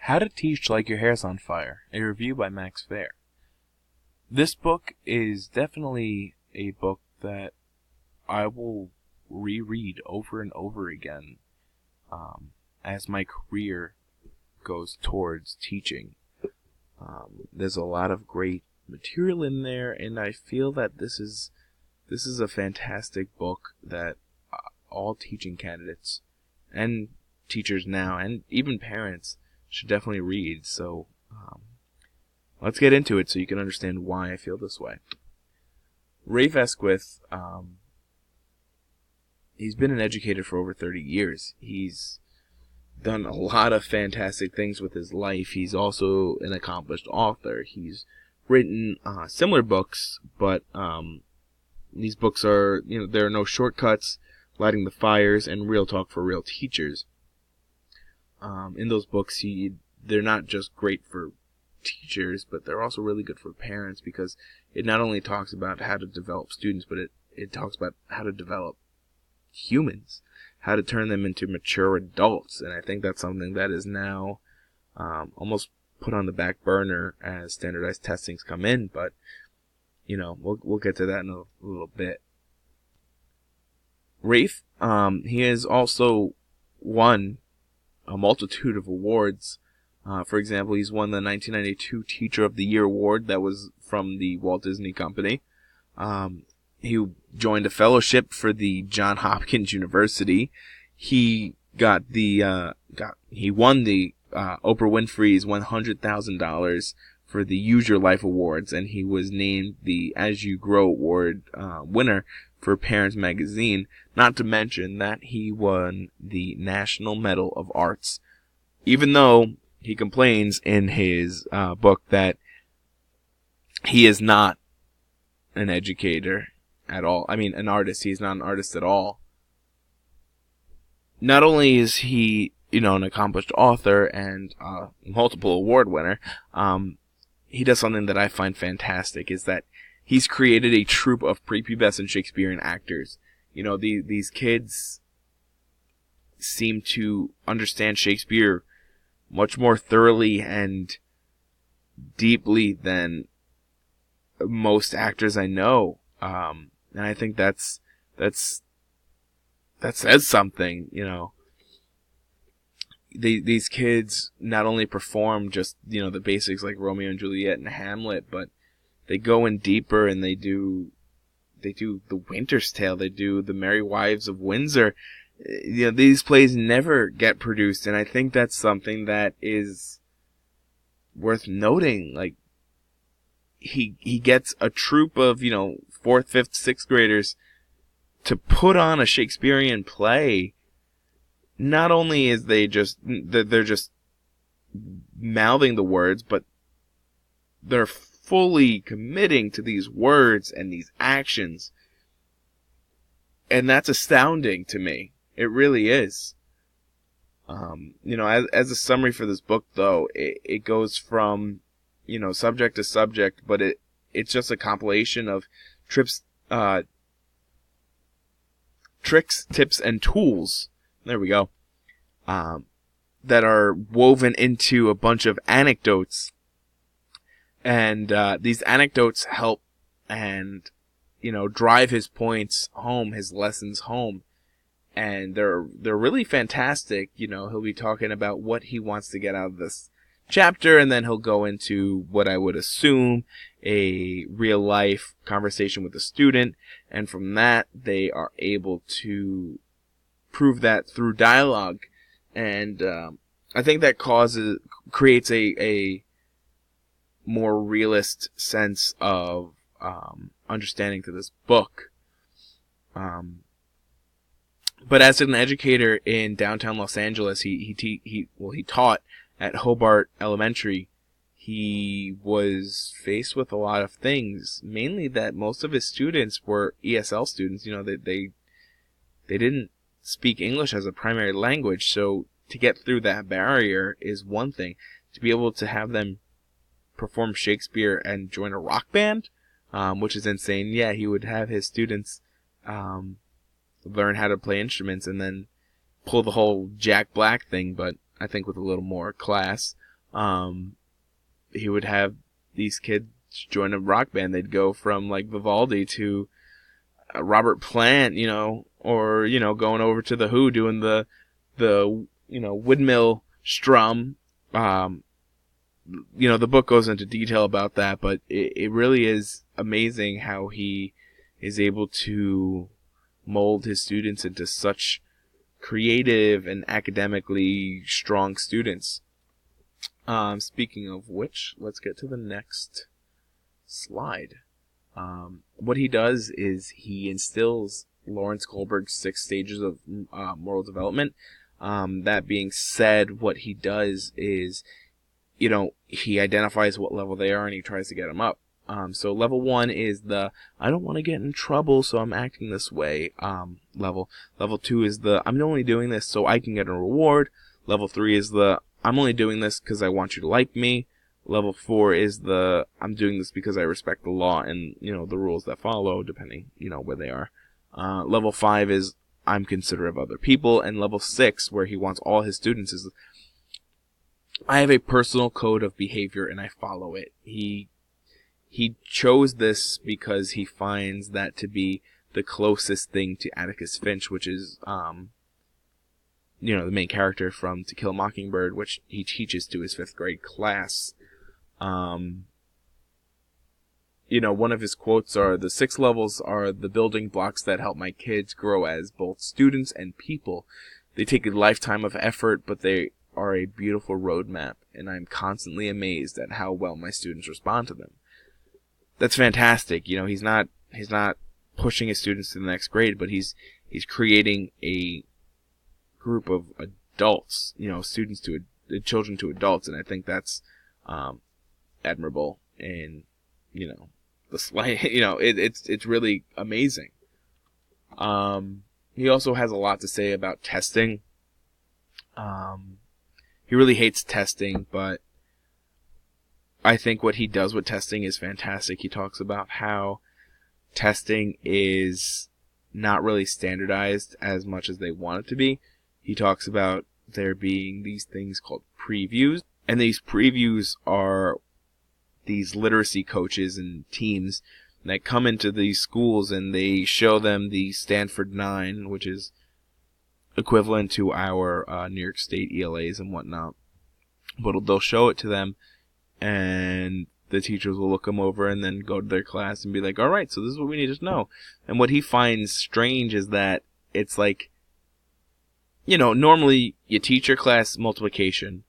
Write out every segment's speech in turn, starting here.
How to Teach Like Your Hair's on Fire, a review by Max Fair. This book is definitely a book that I will reread over and over again as my career goes towards teaching. There's a lot of great material in there, and I feel that this is a fantastic book that all teaching candidates and teachers now, and even parents, should definitely read. So let's get into it so you can understand why I feel this way. Rafe Esquith, he's been an educator for over 30 years. He's done a lot of fantastic things with his life. He's also an accomplished author. He's written similar books, but these books are, there are no shortcuts, Lighting the Fires, and Real Talk for Real Teachers. In those books, they're not just great for teachers, but they're also really good for parents, because it not only talks about how to develop students, but it talks about how to develop humans, how to turn them into mature adults. And I think that's something that is now almost put on the back burner as standardized testings come in, but we'll get to that in a little bit. Rafe, he has also won a multitude of awards. For example, he's won the 1992 Teacher of the Year award that was from the Walt Disney Company. He joined a fellowship for the Johns Hopkins University. He got he won the Oprah Winfrey's $100,000 for the Use Your Life Awards, and he was named the As You Grow Award winner for Parents Magazine, not to mention that he won the National Medal of Arts, even though he complains in his book that he is not an educator at all. I mean, an artist. He's not an artist at all. Not only is he, an accomplished author and multiple award winner, he does something that I find fantastic, is that he's created a troupe of prepubescent Shakespearean actors. These kids seem to understand Shakespeare much more thoroughly and deeply than most actors I know. And I think that says something, These kids not only perform just, the basics like Romeo and Juliet and Hamlet, but they go in deeper, and they do The Winter's Tale, they do The Merry Wives of Windsor. These plays never get produced, and I think that's something that is worth noting. Like, he gets a troupe of, 4th, 5th, 6th graders to put on a Shakespearean play. Not only is they're just mouthing the words, but they're fully committing to these words and these actions. And that's astounding to me. It really is. As a summary for this book, though, it goes from, subject to subject, but it's just a compilation of tricks, tips, and tools. There we go. That are woven into a bunch of anecdotes. And these anecdotes help and, drive his points home, his lessons home. And they're really fantastic. He'll be talking about what he wants to get out of this chapter, and then he'll go into what I would assume a real life conversation with a student. And from that, they are able to prove that through dialogue. And I think that creates a more realist sense of understanding to this book. But as an educator in downtown Los Angeles, he taught at Hobart Elementary. He was faced with a lot of things, mainly that most of his students were ESL students. They didn't speak English as a primary language, so to get through that barrier is one thing. To be able to have them perform Shakespeare and join a rock band, which is insane. Yeah, he would have his students learn how to play instruments and then pull the whole Jack Black thing, but I think with a little more class. He would have these kids join a rock band. They'd go from like Vivaldi to Robert Plant, or going over to the Who doing the windmill strum. The book goes into detail about that, but it really is amazing how he is able to mold his students into such creative and academically strong students. Speaking of which, let's get to the next slide. What he does is he instills Lawrence Kohlberg's 6 stages of moral development. That being said, what he does is, he identifies what level they are and he tries to get them up. So level 1 is the I don't want to get in trouble, so I'm acting this way level. Level 2 is the I'm only doing this so I can get a reward. Level 3 is the I'm only doing this because I want you to like me. Level 4 is the I'm doing this because I respect the law and, the rules that follow, depending, where they are. Level 5 is I'm considerate of other people. And level 6, where he wants all his students, is I have a personal code of behavior and I follow it. He chose this because he finds that to be the closest thing to Atticus Finch, which is, the main character from To Kill a Mockingbird, which he teaches to his 5th grade class. One of his quotes are, "The 6 levels are the building blocks that help my kids grow as both students and people. They take a lifetime of effort, but they are a beautiful roadmap, and I'm constantly amazed at how well my students respond to them." That's fantastic. He's not pushing his students to the next grade, but he's creating a group of adults, students to children to adults, and I think that's admirable. And the slight, it's really amazing. He also has a lot to say about testing. He really hates testing, but I think what he does with testing is fantastic. He talks about how testing is not really standardized as much as they want it to be. He talks about there being these things called previews, and these previews are these literacy coaches and teams that come into these schools and they show them the Stanford 9, which is equivalent to our New York State ELAs and whatnot. But they'll show it to them, and the teachers will look them over and then go to their class and be like, all right, so this is what we need to know. And what he finds strange is that it's like, normally you teach your class multiplication,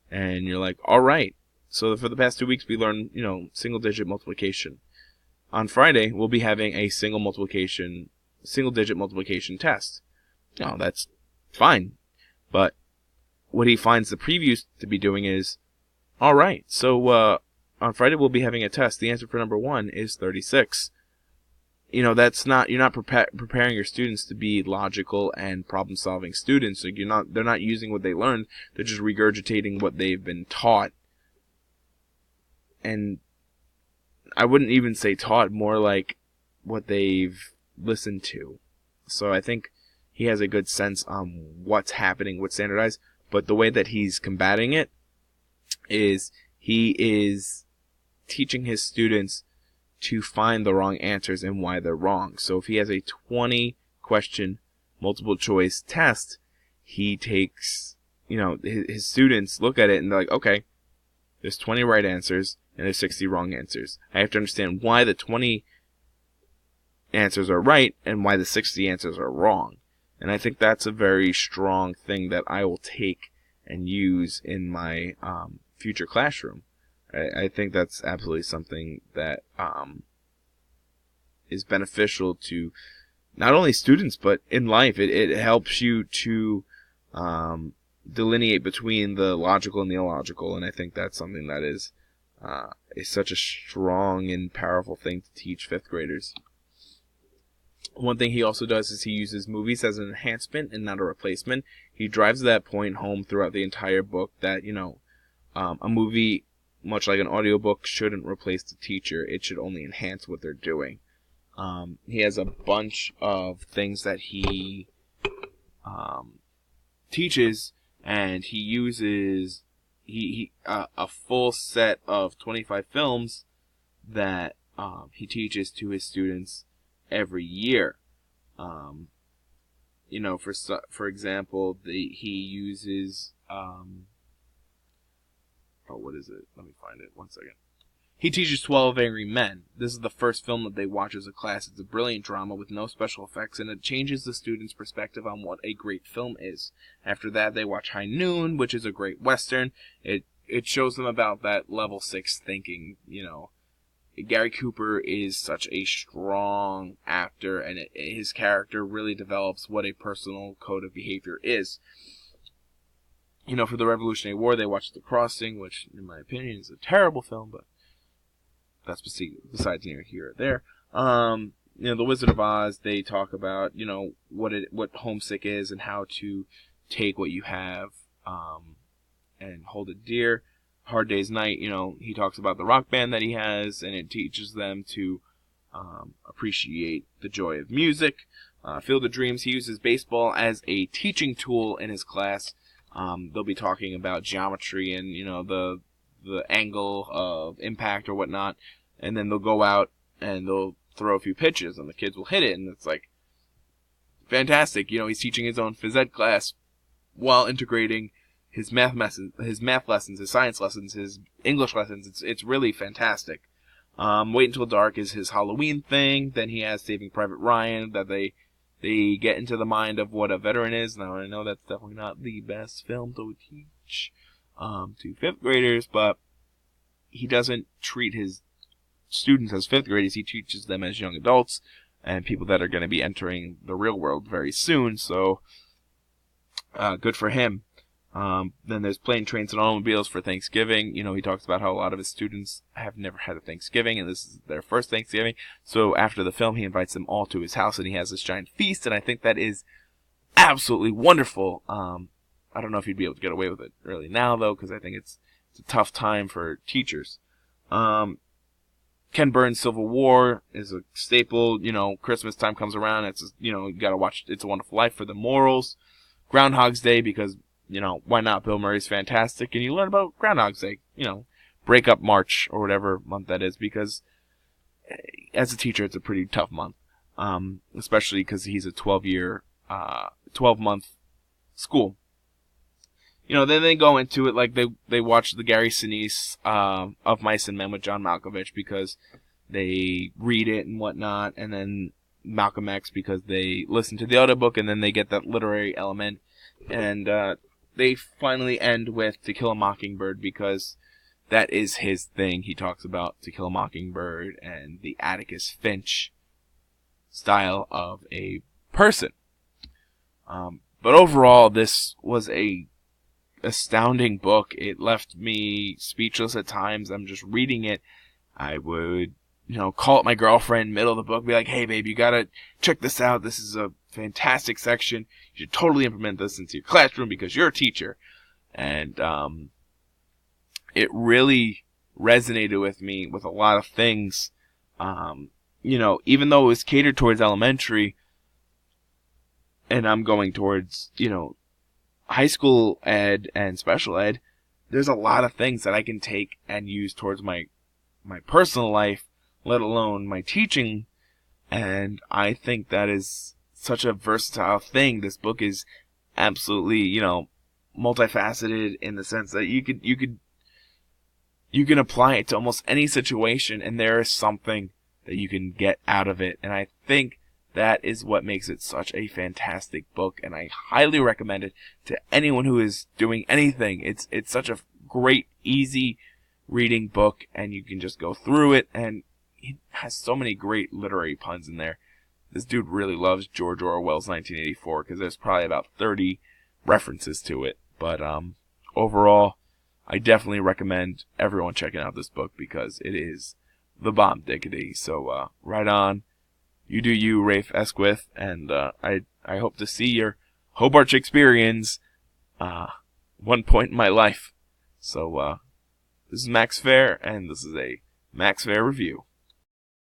and you're like, all right, so for the past 2 weeks we learned, single-digit multiplication. On Friday, we'll be having a single-digit multiplication test. That's fine. But what he finds the previews to be doing is, all right, so on Friday we'll be having a test. The answer for number 1 is 36. That's not, you're not preparing your students to be logical and problem-solving students. Like they're not using what they learned. They're just regurgitating what they've been taught. And I wouldn't even say taught, more like what they've listened to. So I think he has a good sense on what's happening with standardized, but the way that he's combating it is he is teaching his students to find the wrong answers and why they're wrong. So if he has a 20-question multiple choice test, he takes, his students look at it and they're like, okay, there's 20 right answers and there's 60 wrong answers. I have to understand why the 20 answers are right and why the 60 answers are wrong. And I think that's a very strong thing that I will take and use in my future classroom. I think that's absolutely something that is beneficial to not only students, but in life. It helps you to delineate between the logical and the illogical, and I think that's something that is such a strong and powerful thing to teach 5th graders. One thing he also does is he uses movies as an enhancement and not a replacement. He drives that point home throughout the entire book that, a movie, much like an audiobook, shouldn't replace the teacher. It should only enhance what they're doing. He has a bunch of things that he teaches, and he a full set of 25 films that he teaches to his students every year. For example, he uses what is it? Let me find it. 1 second. He teaches 12 Angry Men. This is the first film that they watch as a class. It's a brilliant drama with no special effects, and it changes the students' perspective on what a great film is. After that, they watch High Noon, which is a great Western. It shows them about that level 6 thinking, Gary Cooper is such a strong actor, and his character really develops what a personal code of behavior is. For the Revolutionary War, they watched The Crossing, which, in my opinion, is a terrible film, but that's besides here or there. The Wizard of Oz, they talk about, what homesick is and how to take what you have and hold it dear. Hard Day's Night, he talks about the rock band that he has, and it teaches them to appreciate the joy of music. Field of Dreams, he uses baseball as a teaching tool in his class. They'll be talking about geometry and, the angle of impact or whatnot, and then they'll go out and they'll throw a few pitches, and the kids will hit it, and it's like fantastic. He's teaching his own phys ed class while integrating his math lessons, his science lessons, his English lessons. It's really fantastic. Wait Until Dark is his Halloween thing. Then he has Saving Private Ryan, that they get into the mind of what a veteran is. Now, I know that's definitely not the best film to teach to 5th graders, but he doesn't treat his students as 5th graders. He teaches them as young adults and people that are going to be entering the real world very soon. So, good for him. Then there's Plane, Trains, and Automobiles for Thanksgiving. He talks about how a lot of his students have never had a Thanksgiving, and this is their first Thanksgiving. So after the film, he invites them all to his house, and he has this giant feast, and I think that is absolutely wonderful. I don't know if he'd be able to get away with it really now, though, because I think it's a tough time for teachers. Ken Burns' Civil War is a staple. Christmas time comes around. You gotta watch It's a Wonderful Life for the morals. Groundhog's Day, because why not? Bill Murray's fantastic, and you learn about Groundhog's Day, break up March or whatever month that is, because as a teacher, it's a pretty tough month, especially because he's a 12-month school. Then they go into it like they watch the Gary Sinise of Mice and Men with John Malkovich because they read it and whatnot, and then Malcolm X because they listen to the audiobook, and then they get that literary element, and they finally end with To Kill a Mockingbird because that is his thing. He talks about To Kill a Mockingbird and the Atticus Finch style of a person. But overall, this was a astounding book. It left me speechless at times. I'm just reading it. I would, call up my girlfriend middle of the book, be like, hey babe, you gotta check this out. This is a fantastic section. You should totally implement this into your classroom because you're a teacher. And it really resonated with me with a lot of things. Even though it was catered towards elementary, and I'm going towards, high school ed and special ed, there's a lot of things that I can take and use towards my personal life, let alone my teaching. And I think that is such a versatile thing. This book is absolutely, multifaceted in the sense that you can apply it to almost any situation, and there is something that you can get out of it. And I think that is what makes it such a fantastic book, and I highly recommend it to anyone who is doing anything. It's such a great, easy reading book, and you can just go through it, and it has so many great literary puns in there. This dude really loves George Orwell's 1984 because there's probably about 30 references to it. But overall, I definitely recommend everyone checking out this book because it is the bomb diggity. So right on. You do you, Rafe Esquith, and I hope to see your Hobart Shakespeareans one point in my life. So this is Max Fair, and this is a Max Fair review.